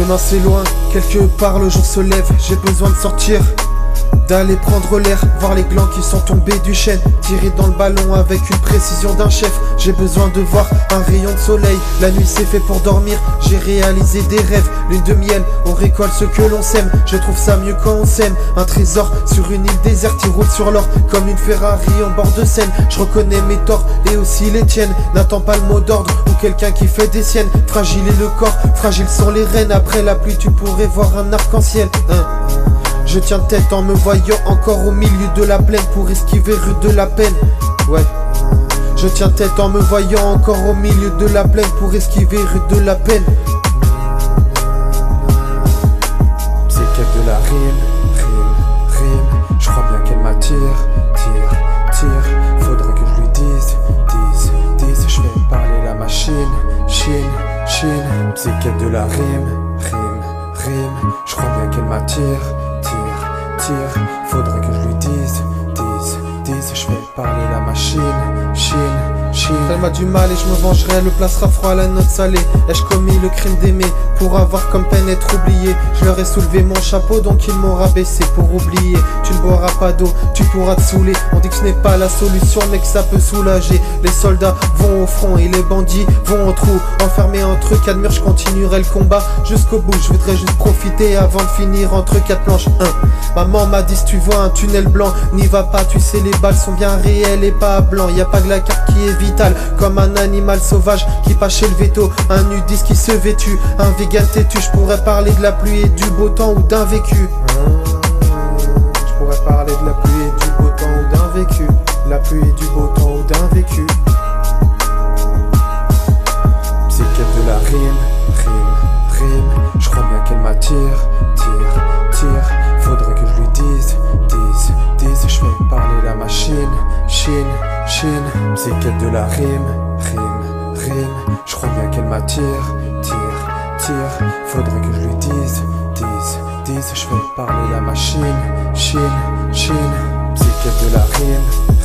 Demain c'est loin, quelque part le jour se lève. J'ai besoin de sortir, d'aller prendre l'air, voir les glands qui sont tombés du chêne, tirer dans le ballon avec une précision d'un chef. J'ai besoin de voir un rayon de soleil, la nuit c'est fait pour dormir. J'ai réalisé des rêves, lune de miel, on récolte ce que l'on sème. Je trouve ça mieux quand on s'aime, un trésor sur une île déserte, il roule sur l'or comme une Ferrari en bord de Seine. Je reconnais mes torts et aussi les tiennes, n'attends pas le mot d'ordre ou quelqu'un qui fait des siennes. Fragile est le corps, fragiles sont les rênes, après la pluie tu pourrais voir un arc-en-ciel. Je tiens tête en me voyant encore au milieu de la plaine pour esquiver rue de la peine. Ouais. Je tiens tête en me voyant encore au milieu de la plaine pour esquiver rue de la peine. C'est qu'elle de la rime. Je crois bien qu'elle m'attire, tire. Faudrait que je lui dise. Je fais parler la machine, chine. C'est qu'elle de la rime. Je crois bien qu'elle m'attire. Tire, faudrait que je lui dise, je fais parler la machine, chine. Elle m'a du mal et je me vengerai, elle me placera froid à la note salée. Ai-je commis le crime d'aimer pour avoir comme peine être oublié? Je leur ai soulevé mon chapeau donc ils m'ont rabaissé pour oublier. Tu ne boiras pas d'eau, tu pourras te saouler. On dit que ce n'est pas la solution mais que ça peut soulager. Les soldats vont au front et les bandits vont au trou. Enfermés entre quatre murs, je continuerai le combat jusqu'au bout. Je voudrais juste profiter avant de finir entre quatre planches. Maman m'a dit si tu vois un tunnel blanc, n'y va pas, tu sais les balles sont bien réelles et pas blanc. Y a pas que la carte qui est vitale, comme un animal sauvage qui passe chez le veto. Un nudiste qui se vêtue, un vegan têtu. Je pourrais parler de la pluie et du beau temps ou d'un vécu. Je pourrais parler de la pluie et du beau temps ou d'un vécu. La pluie et du beau temps ou d'un vécu. C'est qu'elle de la rime. Je crois bien qu'elle m'attire, tire. Faudrait que je lui dise. Je fais parler la machine, chine. C'est qu'elle de la rime. Je crois bien qu'elle m'attire, tire. Faudrait que je lui dise. Je fais parler la machine, chine. C'est qu'elle de la rime.